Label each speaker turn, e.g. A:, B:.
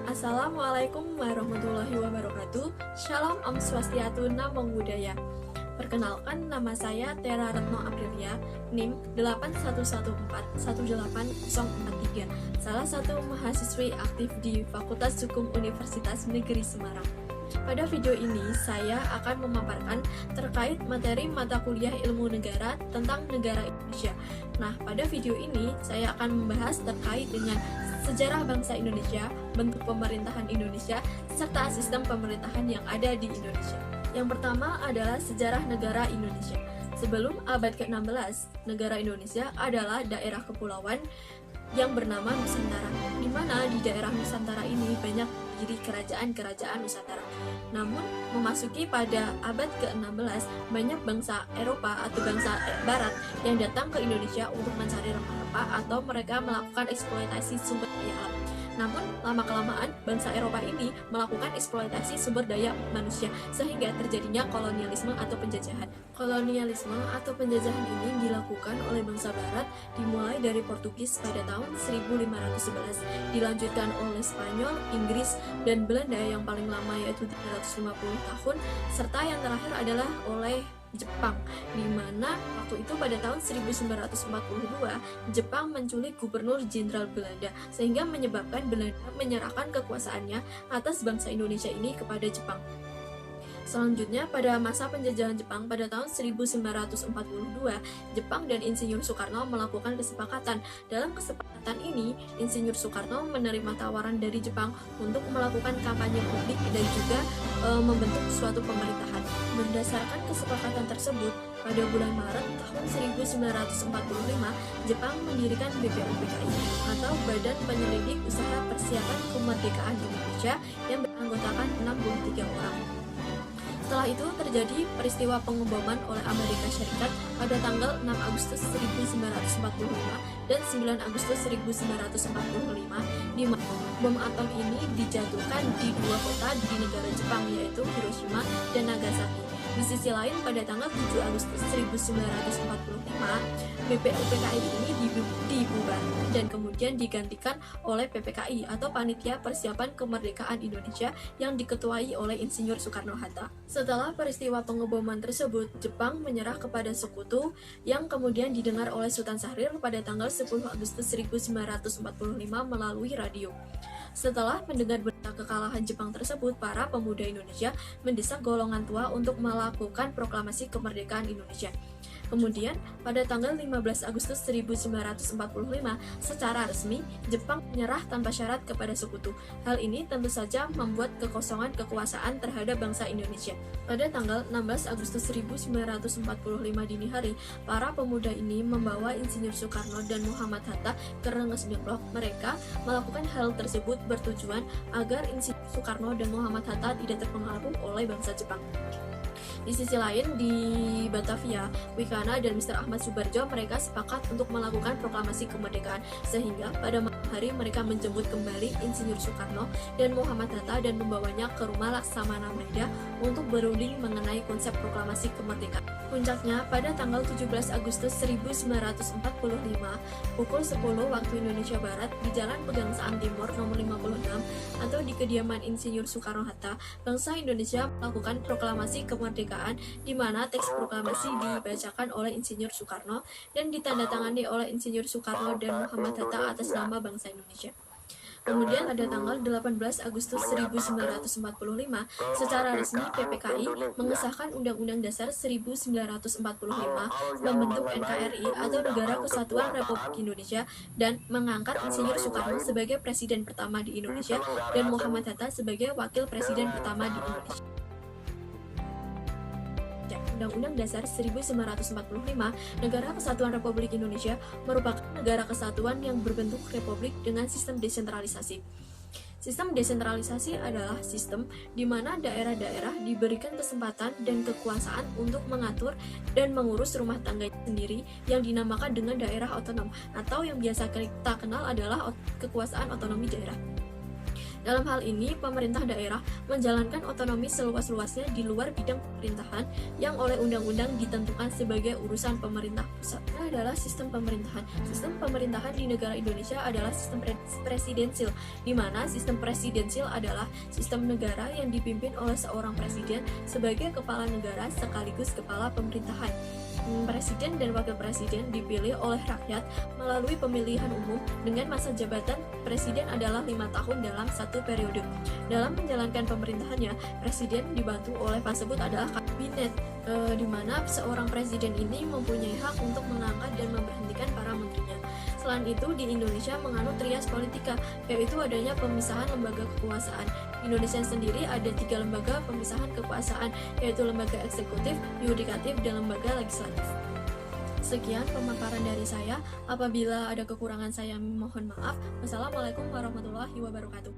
A: Assalamualaikum warahmatullahi wabarakatuh. Shalom Om Swastiatu, Namo Buddhaya. Perkenalkan, nama saya Tera Retno Aprilia, NIM 8114180043, salah satu mahasiswi aktif di Fakultas Hukum Universitas Negeri Semarang. Pada video ini, saya akan memaparkan terkait materi mata kuliah ilmu negara tentang negara Indonesia. Nah, pada video ini, saya akan membahas terkait dengan sejarah bangsa Indonesia, bentuk pemerintahan Indonesia, serta sistem pemerintahan yang ada di Indonesia. Yang pertama adalah sejarah negara Indonesia. Sebelum abad ke-16, negara Indonesia adalah daerah kepulauan yang bernama Nusantara, di mana di daerah Nusantara ini banyak berdiri kerajaan-kerajaan Nusantara. Namun, memasuki pada abad ke-16, banyak bangsa Eropa atau bangsa Barat yang datang ke Indonesia untuk mencari rempah-rempah atau mereka melakukan eksploitasi sumber daya alam. Namun, lama-kelamaan, bangsa Eropa ini melakukan eksploitasi sumber daya manusia, sehingga terjadinya kolonialisme atau penjajahan. Kolonialisme atau penjajahan ini dilakukan oleh bangsa Barat dimulai dari Portugis pada tahun 1511, dilanjutkan oleh Spanyol, Inggris, dan Belanda yang paling lama yaitu 350 tahun, serta yang terakhir adalah oleh Jepang, di mana waktu itu pada tahun 1942 Jepang menculik Gubernur Jenderal Belanda, sehingga menyebabkan Belanda menyerahkan kekuasaannya atas bangsa Indonesia ini kepada Jepang. Selanjutnya, pada masa penjajahan Jepang pada tahun 1942, Jepang dan Insinyur Soekarno melakukan kesepakatan. Dalam kesepakatan ini, Insinyur Soekarno menerima tawaran dari Jepang untuk melakukan kampanye publik dan juga membentuk suatu pemerintahan. Berdasarkan kesepakatan tersebut, pada bulan Maret tahun 1945, Jepang mendirikan BPUPKI atau Badan Penyelidik Usaha Persiapan Kemerdekaan Indonesia yang beranggotakan 63 orang. Setelah itu terjadi peristiwa pengeboman oleh Amerika Serikat pada tanggal 6 Agustus 1945 dan 9 Agustus 1945, di mana bom atom ini dijatuhkan di dua kota di negara Jepang, yaitu Hiroshima dan Nagasaki. Di sisi lain, pada tanggal 7 Agustus 1945, BPUPKI ini dibubarkan dan kemudian digantikan oleh PPKI atau Panitia Persiapan Kemerdekaan Indonesia yang diketuai oleh Insinyur Soekarno-Hatta. Setelah peristiwa pengeboman tersebut, Jepang menyerah kepada sekutu yang kemudian didengar oleh Sultan Syahrir pada tanggal 10 Agustus 1945 melalui radio. Setelah mendengar berita kekalahan Jepang tersebut, para pemuda Indonesia mendesak golongan tua untuk melakukan proklamasi kemerdekaan Indonesia. Kemudian, pada tanggal 15 Agustus 1945, secara resmi, Jepang menyerah tanpa syarat kepada sekutu. Hal ini tentu saja membuat kekosongan kekuasaan terhadap bangsa Indonesia. Pada tanggal 16 Agustus 1945 dini hari, para pemuda ini membawa Insinyur Soekarno dan Muhammad Hatta ke Rengas Dengklok. Mereka melakukan hal tersebut bertujuan agar Insinyur Soekarno dan Muhammad Hatta tidak terpengaruh oleh bangsa Jepang. Di sisi lain, di Batavia, Wikana dan Mr. Ahmad Subarjo mereka sepakat untuk melakukan proklamasi kemerdekaan, sehingga pada malam hari mereka menjemput kembali Insinyur Soekarno dan Muhammad Hatta dan membawanya ke rumah Laksamana Maeda untuk berunding mengenai konsep proklamasi kemerdekaan. Puncaknya pada tanggal 17 Agustus 1945 pukul 10 waktu Indonesia Barat di Jalan Pegangsaan Timur nomor 56 atau di kediaman Insinyur Soekarno-Hatta, bangsa Indonesia melakukan proklamasi kemerdekaan di mana teks proklamasi dibacakan oleh Insinyur Soekarno dan ditandatangani oleh Insinyur Soekarno dan Muhammad Hatta atas nama bangsa Indonesia. Kemudian pada tanggal 18 Agustus 1945, secara resmi PPKI mengesahkan Undang-Undang Dasar 1945 membentuk NKRI atau Negara Kesatuan Republik Indonesia dan mengangkat Insinyur Soekarno sebagai presiden pertama di Indonesia dan Muhammad Hatta sebagai wakil presiden pertama di Indonesia. Undang-Undang Dasar 1945, Negara Kesatuan Republik Indonesia merupakan negara kesatuan yang berbentuk republik dengan sistem desentralisasi. Sistem desentralisasi adalah sistem di mana daerah-daerah diberikan kesempatan dan kekuasaan untuk mengatur dan mengurus rumah tangganya sendiri yang dinamakan dengan daerah otonom atau yang biasa kita kenal adalah kekuasaan otonomi daerah. Dalam hal ini, pemerintah daerah menjalankan otonomi seluas-luasnya di luar bidang pemerintahan yang oleh undang-undang ditentukan sebagai urusan pemerintah pusat. Ini adalah sistem pemerintahan. Sistem pemerintahan di negara Indonesia adalah sistem presidensil, di mana sistem presidensil adalah sistem negara yang dipimpin oleh seorang presiden sebagai kepala negara sekaligus kepala pemerintahan. Presiden dan wakil presiden dipilih oleh rakyat melalui pemilihan umum dengan masa jabatan presiden adalah 5 tahun dalam satu periode. Dalam menjalankan pemerintahannya, presiden dibantu oleh tersebut adalah kabinet, di mana seorang presiden ini mempunyai hak untuk mengangkat dan memberhentikan para menterinya. Selain itu, di Indonesia menganut trias politika, yaitu adanya pemisahan lembaga kekuasaan. Di Indonesia sendiri ada 3 lembaga pemisahan kekuasaan, yaitu lembaga eksekutif, yudikatif, dan lembaga legislatif. Sekian pemaparan dari saya. Apabila ada kekurangan saya mohon maaf. Wassalamualaikum warahmatullahi wabarakatuh.